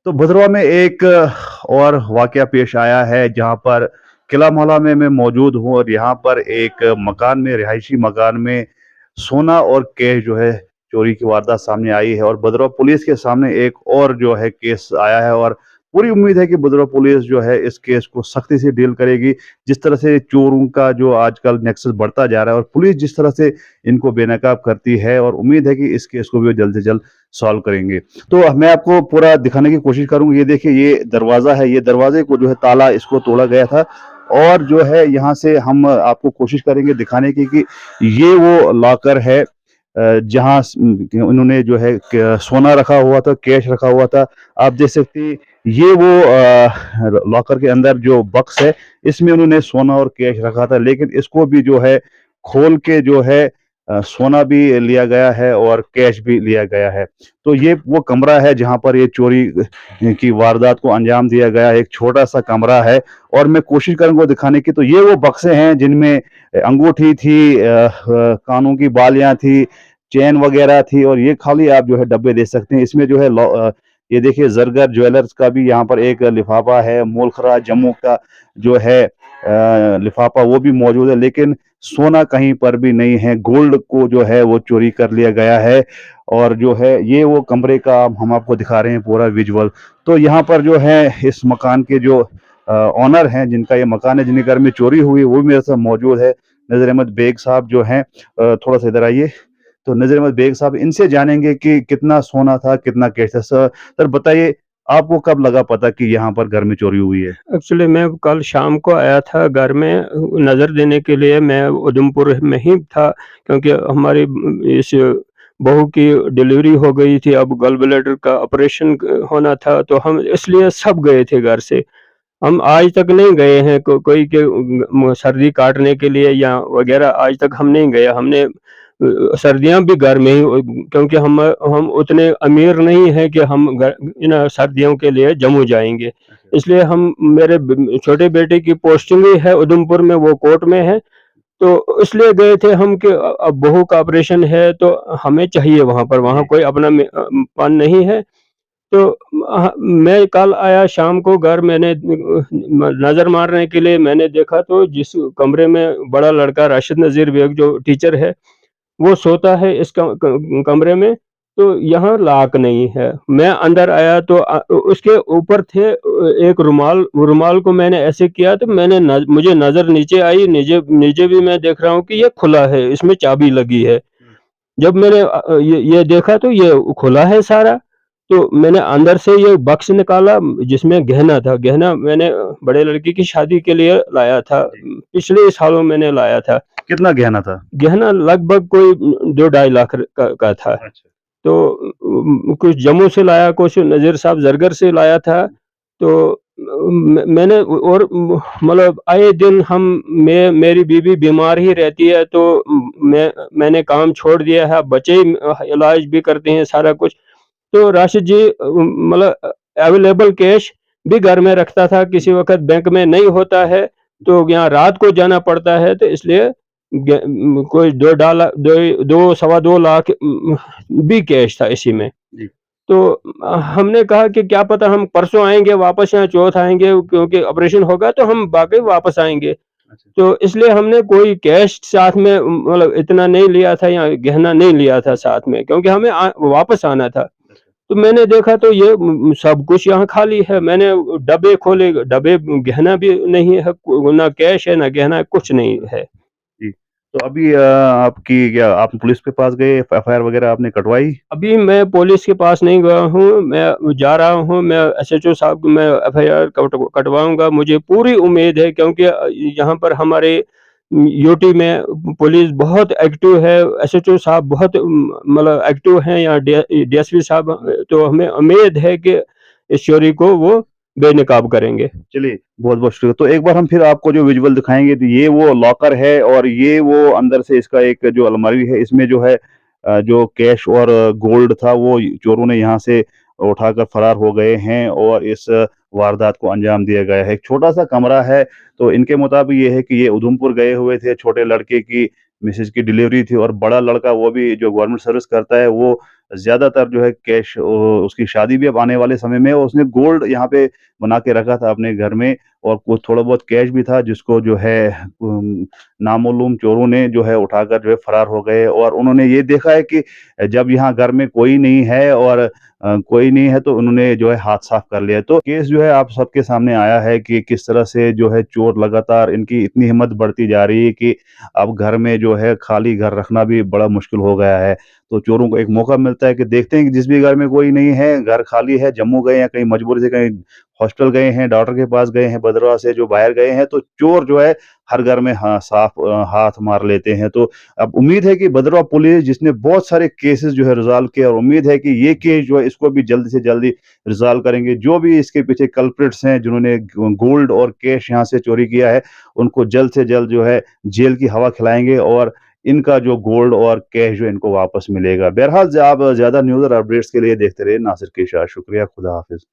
तो भद्रवाह में एक और वाकया पेश आया है जहां पर किला मोहल्ला में मैं मौजूद हूं और यहां पर एक मकान में रिहायशी मकान में सोना और कैश जो है चोरी की वारदात सामने आई है और भद्रवाह पुलिस के सामने एक और जो है केस आया है और पूरी उम्मीद है कि भद्रवाह पुलिस जो है इस केस को सख्ती से डील करेगी। जिस तरह से चोरों का जो आजकल नेक्सस बढ़ता जा रहा है और पुलिस जिस तरह से इनको बेनकाब करती है और उम्मीद है कि इस केस को भी वो जल्द से जल्द सॉल्व करेंगे। तो मैं आपको पूरा दिखाने की कोशिश करूँगा। ये देखिए, ये दरवाज़ा है, ये दरवाज़े को जो है ताला इसको तोड़ा गया था और जो है यहाँ से हम आपको कोशिश करेंगे दिखाने की कि ये वो लॉकर है जहाँ उन्होंने जो है सोना रखा हुआ था, कैश रखा हुआ था। आप देख सकते हैं ये वो लॉकर के अंदर जो बक्स है इसमें उन्होंने सोना और कैश रखा था, लेकिन इसको भी जो है खोल के जो है सोना भी लिया गया है और कैश भी लिया गया है। तो ये वो कमरा है जहाँ पर ये चोरी की वारदात को अंजाम दिया गया है। एक छोटा-सा कमरा है और मैं कोशिश करूँगा दिखाने की। तो ये वो बक्से हैं जिनमें अंगूठी थी, कानों की बालियाँ थी, चेन वगैरह थी और ये खाली आप जो है डब्बे देख सकते हैं। इसमें जो है ये देखिए ज़रगर ज्वेलर्स का भी यहाँ पर एक लिफाफा है, मोलखरा जम्मू का जो है लिफाफा वो भी मौजूद है, लेकिन सोना कहीं पर भी नहीं है। गोल्ड को जो है वो चोरी कर लिया गया है और जो है ये वो कमरे का हम आपको दिखा रहे हैं पूरा विजुअल। तो यहाँ पर जो है इस मकान के जो ओनर हैं, जिनका ये मकान है, जिनके घर में चोरी हुई, वो भी मेरे साथ मौजूद है। नज़ीर अहमद बेग साहब जो हैं, थोड़ा-सा इधर आइए। तो नज़ीर अहमद बेग साहब, इनसे जानेंगे कि कितना सोना था, कितना कैश था। सर बताइए, आपको कब लगा पता कि यहाँ पर घर में चोरी हुई है? एक्चुअली मैं कल शाम को आया था घर में नज़र देने के लिए। मैं उधमपुर में ही था क्योंकि हमारी इस बहू की डिलीवरी हो गई थी। अब गॉल ब्लैडर का ऑपरेशन होना था, तो हम इसलिए सब गए थे घर से। हम आज तक नहीं गए हैं कोई के सर्दी काटने के लिए या वगैरह, आज तक हम नहीं गए। हमने सर्दियाँ भी घर में ही, क्योंकि हम उतने अमीर नहीं हैं कि हम इन सर्दियों के लिए जम्मू जाएँगे। इसलिए हम मेरे छोटे बेटे की पोस्टिंग ही है उधमपुर में, वो कोर्ट में है। तो इसलिए गए थे हम कि अब बहू का ऑपरेशन है तो हमें चाहिए वहाँ पर, वहाँ जी। कोई अपना पान नहीं है। तो मैं कल आया शाम को घर, मैंने नज़र मारने के लिए मैंने देखा तो जिस कमरे में बड़ा लड़का राशिद नज़ीर बेग जो टीचर है, वो सोता है इस कमरे में, तो यहाँ लॉक नहीं है। मैं अंदर आया तो उसके ऊपर थे एक रुमाल, वो रुमाल को मैंने ऐसे किया तो मुझे नज़र नीचे आई, नीचे नीचे भी मैं देख रहा हूँ कि ये खुला है, इसमें चाबी लगी है। जब मैंने ये देखा तो ये खुला है सारा। तो मैंने अंदर से ये बक्स निकाला जिसमें गहना था। गहना मैंने बड़े लड़के की शादी के लिए लाया था, जी। पिछले सालों मैंने लाया था। कितना गहना था? गहना लगभग कोई 2 ढाई लाख का था। अच्छा। तो कुछ जम्मू से लाया, कुछ नज़ीर साहब ज़रगर से लाया था। तो मैंने और मतलब आए दिन मेरी बीवी बीमार ही रहती है, तो मैंने काम छोड़ दिया है। बच्चे ही इलाज भी करते हैं सारा कुछ। तो राशिद जी मतलब अवेलेबल कैश भी घर में रखता था, किसी वक़्त बैंक में नहीं होता है, तो यहाँ रात को जाना पड़ता है, तो इसलिए कोई 2 सवा 2 लाख भी कैश था इसी में। जी। तो हमने कहा कि क्या पता हम परसों आएँगे वापस, या चौथ आएँगे, क्योंकि ऑपरेशन होगा तो हम वाक़ई वापस आएँगे। अच्छा। तो इसलिए हमने कोई कैश साथ में मतलब इतना नहीं लिया था या गहना नहीं लिया था साथ में, क्योंकि हमें वापस आना था। अच्छा। तो मैंने देखा तो ये सब कुछ यहाँ खाली है। मैंने डब्बे खोले, डब्बे गहना भी नहीं है, ना कैश है, ना गहना है, कुछ नहीं है। जी। तो अभी आपकी क्या आप पुलिस के पास गए, एफआईआर वगैरह आपने कटवाई? अभी मैं पुलिस के पास नहीं गया हूँ, मैं जा रहा हूँ, मैं एसएचओ साहब को मैं एफआईआर कटवाऊँगा। मुझे पूरी उम्मीद है, क्योंकि यहाँ पर हमारे यूटी में पुलिस बहुत एक्टिव है, एसएचओ साहब बहुत मतलब एक्टिव हैं, या डीएसपी साहब, तो हमें उम्मीद है कि इस चोरी को वो बेनकाब करेंगे। चलिए, बहुत-बहुत शुक्रिया। तो एक बार हम फिर आपको जो विजुअल दिखाएँगे, तो ये वो लॉकर है और ये वो अंदर से इसका एक जो अलमारी है, इसमें जो है जो कैश और गोल्ड था, वो चोरों ने यहाँ से उठाकर फरार हो गए हैं और इस वारदात को अंजाम दिया गया है। एक छोटा-सा कमरा है, तो इनके मुताबिक ये है कि ये उधमपुर गए हुए थे, छोटे लड़के की मिसेज़ की डिलीवरी थी और बड़ा लड़का वो भी जो गवर्नमेंट सर्विस करता है, वो ज़्यादातर जो है कैश उसकी शादी भी अब आने वाले समय में है और उसने गोल्ड यहाँ पे बना के रखा था अपने घर में और कुछ थोड़ा बहुत कैश भी था जिसको जो है नामालूम चोरों ने जो है उठाकर जो है फरार हो गए और उन्होंने ये देखा है कि जब यहाँ घर में कोई नहीं है और कोई नहीं है तो उन्होंने जो है हाथ साफ कर लिया। तो केस जो है आप सबके सामने आया है कि किस तरह से जो है चोर लगातार इनकी इतनी हिम्मत बढ़ती जा रही है कि अब घर में जो है खाली घर रखना भी बड़ा मुश्किल हो गया है। तो चोरों को एक मौका मिलता है कि देखते हैं कि जिस भी घर में कोई नहीं है, घर खाली है, जम्मू गए हैं, कहीं मजबूरी से कहीं हॉस्पिटल गए हैं, डॉक्टर के पास गए हैं, भद्रवाह से जो बाहर गए हैं, तो चोर जो है हर घर में हाथ मार लेते हैं। तो अब उम्मीद है कि भद्रवाह पुलिस जिसने बहुत सारे केसेस जो है रिज़ॉल्व किए और उम्मीद है कि ये केस जो है इसको भी जल्दी से जल्दी रिज़ॉल्व करेंगे। जो भी इसके पीछे कल्प्रिट्स हैं जिन्होंने गोल्ड और कैश यहाँ से चोरी किया है, उनको जल्द से जल्द जो है जेल की हवा खिलाएँगे और इनका जो गोल्ड और कैश जो है इनको वापस मिलेगा। बहरहाल आप ज़्यादा न्यूज़ और अपडेट्स के लिए देखते रहिए नासिर के साथ। शुक्रिया, खुदा हाफ़िज़।